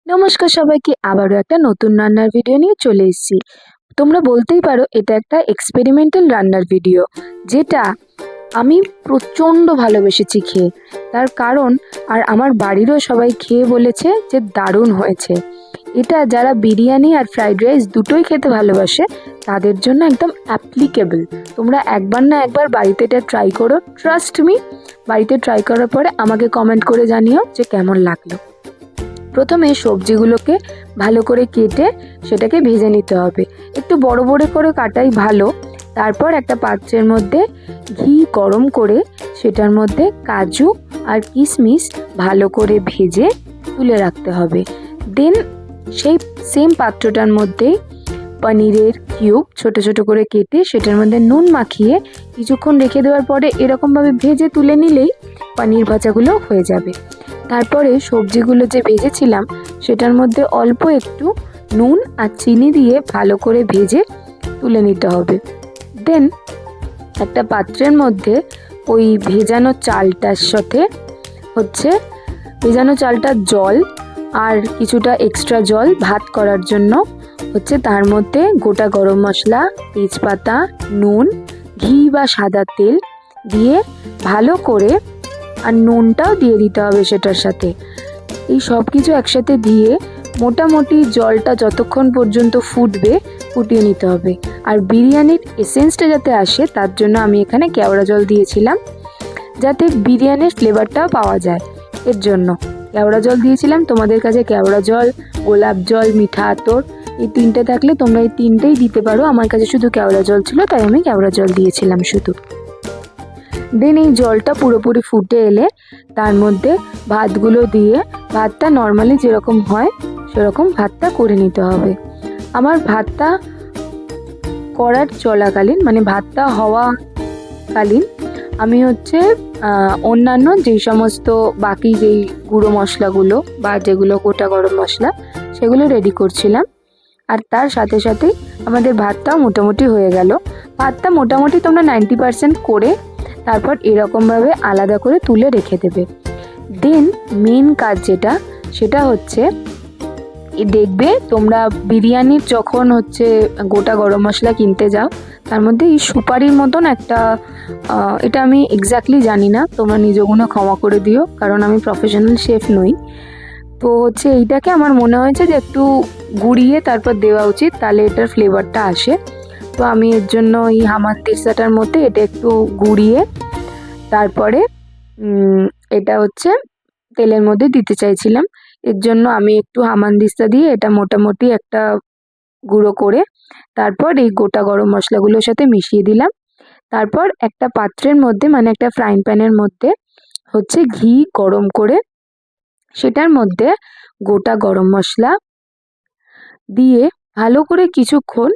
নমস্কার সবাইকে, আবারও একটা নতুন রান্নার ভিডিও নিয়ে চলে এসেছি। তোমরা বলতেই পারো এটা একটা এক্সপেরিমেন্টাল রান্নার ভিডিও, যেটা আমি প্রচণ্ড ভালোবেসেছি খেয়ে। তার কারণ আর আমার বাড়িরও সবাই খেয়ে বলেছে যে দারুণ হয়েছে। এটা যারা বিরিয়ানি আর ফ্রাইড রাইস দুটোই খেতে ভালোবাসে তাদের জন্য একদম অ্যাপ্লিকেবল। তোমরা একবার না একবার বাড়িতে এটা ট্রাই করো, ট্রাস্ট মি। বাড়িতে ট্রাই করার পরে আমাকে কমেন্ট করে জানিও যে কেমন লাগলো। প্রথমে সবজিগুলোকে ভালো করে কেটে সেটাকে ভেজে নিতে হবে। একটু বড় বড় করে কাটাই ভালো। তারপর একটা পাত্রের মধ্যে ঘি গরম করে সেটার মধ্যে কাজু আর কিশমিশ ভালো করে ভেজে তুলে রাখতে হবে। দেন সেই সেম পাত্রটার মধ্যে পনিরের কিউব ছোট ছোট করে কেটে সেটার মধ্যে নুন মাখিয়ে কিছুক্ষণ রেখে দেওয়ার পরে এরকমভাবে ভেজে তুলে নিলেই পনির ভাজাগুলো হয়ে যাবে। তারপরে সবজিগুলো যে ভেজেছিলাম সেটার মধ্যে অল্প একটু নুন আর চিনি দিয়ে ভালো করে ভেজে তুলে নিতে হবে। দেন একটা পাত্রের মধ্যে ওই ভেজানো চালটার সাথে ভেজানো চালটার জল আর কিছুটা এক্সট্রা জল ভাত করার জন্য তার মধ্যে গোটা গরম মশলা, তেজপাতা, নুন, ঘি বা সাদা তেল দিয়ে ভালো করে, আর নুনটাও দিয়ে দিতে হবে সেটার সাথে। এই সব কিছু একসাথে দিয়ে মোটামুটি জলটা যতক্ষণ পর্যন্ত ফুটবে ফুটিয়ে নিতে হবে। আর বিরিয়ানির এসেন্সটা যাতে আসে তার জন্য আমি এখানে কেওড়া জল দিয়েছিলাম, যাতে বিরিয়ানির ফ্লেভারটাও পাওয়া যায়। এর জন্য কেওড়া জল দিয়েছিলাম। তোমাদের কাছে কেওড়া জল, গোলাপ জল, মিঠা আতর এই তিনটে থাকলে তোমরা এই তিনটেই দিতে পারো। আমার কাছে শুধু কেওড়া জল ছিল তাই আমি কেওড়া জল দিয়েছিলাম শুধু। দেন এই জলটা পুরোপুরি ফুটে এলে তার মধ্যে ভাতগুলো দিয়ে ভাতটা নর্মালি যেরকম হয় সেরকম ভাতটা করে নিতে হবে। আমার ভাতটা করার চলাকালীন, মানে ভাতটা হওয়াকালীন আমি অন্যান্য যেই সমস্ত বাকি যেই গুঁড়ো মশলাগুলো বা যেগুলো গোটা গরম মশলা সেগুলো রেডি করছিলাম। আর তার সাথে সাথেই আমাদের ভাতটাও মোটামুটি হয়ে গেল। ভাতটা মোটামুটি তোমরা 90% করে তারপর এরকমভাবে আলাদা করে তুলে রেখে দেবে। দেন মেন কাজ সেটা দেখবে তোমরা বিরিয়ানির যখন গোটা গরম মশলা কিনতে যাও তার মধ্যে এই সুপারির মতন একটা, এটা আমি এক্স্যাক্টলি জানি না, তোমরা নিজ গুণে ক্ষমা করে দিও কারণ আমি প্রফেশনাল শেফ নই। তো এইটাকে আমার মনে হয়েছে যে একটু গুঁড়িয়ে তারপর দেওয়া উচিত, তাহলে এটার ফ্লেভারটা আসে। তো আমি এর জন্য এই হামানদিস্তাটার মধ্যে এটা একটু গুঁড়িয়ে তারপরে এটা তেলের মধ্যে দিতে চাইছিলাম। এর জন্য আমি একটু হামানদিস্তা দিয়ে এটা মোটামুটি একটা গুঁড়ো করে তারপর এই গোটা গরম মশলাগুলোর সাথে মিশিয়ে দিলাম। তারপর একটা পাত্রের মধ্যে, মানে একটা ফ্রাইং প্যানের মধ্যে ঘি গরম করে সেটার মধ্যে গোটা গরম মশলা দিয়ে ভালো করে কিছুক্ষণ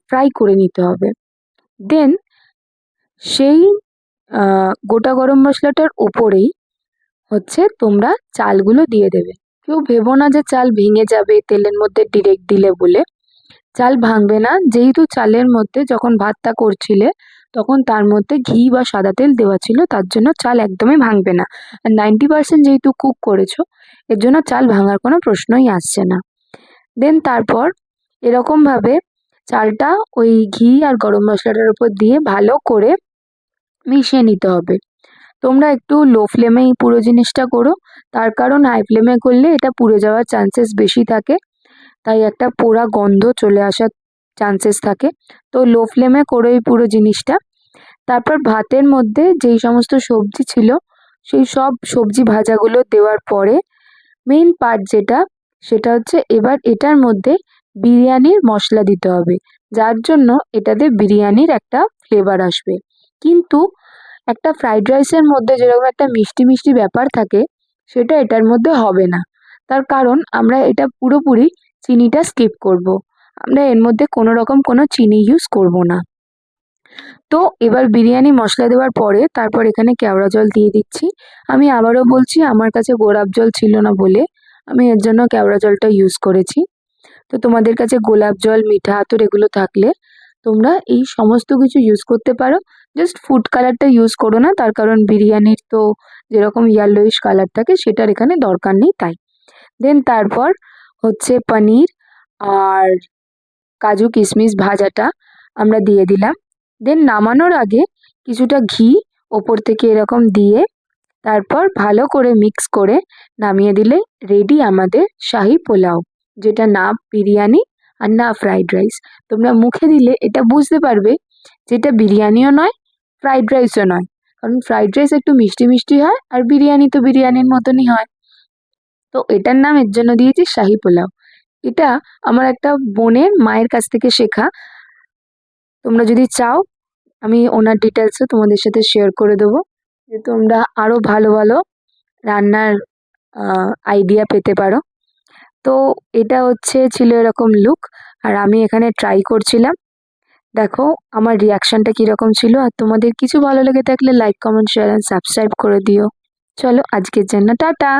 ফ্রাই করে নিতে হবে। দেন সেই গোটা গরম মশলাটার উপরেই তোমরা চালগুলো দিয়ে দেবে। কেউ ভেবো না যে চাল ভেঙে যাবে তেলের মধ্যে ডিরেক্ট দিলে বলে। চাল ভাঙবে না, যেহেতু চালের মধ্যে যখন ভাতটা করছিলে তখন তার মধ্যে ঘি বা সাদা তেল দেওয়া ছিল, তার জন্য চাল একদমই ভাঙবে না। আর 90% যেহেতু কুক করেছো এর জন্য চাল ভাঙার কোনো প্রশ্নই আসছে না। দেন তারপর এরকমভাবে চালটা ওই ঘি আর গরম মশলাটার উপর দিয়ে ভালো করে মিশিয়ে নিতে হবে। তোমরা একটু লো ফ্লেমেই পুরো জিনিসটা করো, তার কারণ হাই ফ্লেমে করলে এটা পুড়ে যাওয়ার চান্সেস বেশি থাকে, তাই একটা পোড়া গন্ধ চলে আসার চান্সেস থাকে। তো লো ফ্লেমে করো এই পুরো জিনিসটা। তারপর ভাতের মধ্যে যেই সমস্ত সবজি ছিল সেই সব সবজি ভাজাগুলো দেওয়ার পরে মেইন পার্ট সেটা এবার এটার মধ্যে বিরিয়ানির মশলা দিতে হবে, যার জন্য এটাতে বিরিয়ানির একটা ফ্লেভার আসবে। কিন্তু একটা ফ্রাইড রাইসের মধ্যে যেরকম একটা মিষ্টি মিষ্টি ব্যাপার থাকে সেটা এটার মধ্যে হবে না। তার কারণ আমরা এটা পুরোপুরি চিনিটা স্কিপ করব। আমরা এর মধ্যে কোনো রকম কোনো চিনি ইউজ করব না। তো এবার বিরিয়ানি মশলা দেওয়ার পরে তারপর এখানে কেওড়া জল দিয়ে দিচ্ছি। আমি আবারও বলছি, আমার কাছে গোলাপ জল ছিল না বলে আমি এর জন্য কেওড়া জলটা ইউজ করেছি। তো তোমাদের কাছে গোলাপ জল, মিঠা আতর এগুলো থাকলে তোমরা এই সমস্ত কিছু ইউজ করতে পারো। জাস্ট ফুড কালারটা ইউজ করো না, তার কারণ বিরিয়ানির তো যেরকম ইয়েলোইশ কালার থাকে সেটার এখানে দরকার নেই তাই। দেন তারপর হচ্ছে পনির আর কাজু কিশমিশ ভাজাটা আমরা দিয়ে দিলাম। দেন নামানোর আগে কিছুটা ঘি ওপর থেকে এরকম দিয়ে তারপর ভালো করে মিক্স করে নামিয়ে দিলে রেডি আমাদের শাহি পোলাও, যেটা না বিরিয়ানি আর না ফ্রাইড রাইস। তোমরা মুখে দিলে এটা বুঝতে পারবে যে এটা বিরিয়ানিও নয়, ফ্রাইড রাইসও নয়, কারণ ফ্রাইড রাইস একটু মিষ্টি মিষ্টি হয় আর বিরিয়ানি তো বিরিয়ানির মতনই হয়। তো এটার নাম এর জন্য দিয়েছি শাহি পোলাও। এটা আমার একটা বোনের মায়ের কাছ থেকে শেখা। তোমরা যদি চাও আমি ওনার ডিটেলসও তোমাদের সাথে শেয়ার করে দেবো, যে তোমরা আরও ভালো ভালো রান্নার আইডিয়া পেতে পারো। তো এটা হচ্ছে ছিল এরকম লুক, আর আমি এখানে ট্রাই করছিলাম। দেখো আমার রিয়াকশনটা কীরকম ছিল, আর তোমাদের কিছু ভালো লেগে থাকলে like comment share and subscribe করে দিও। চলো আজকের জন্য টাটা।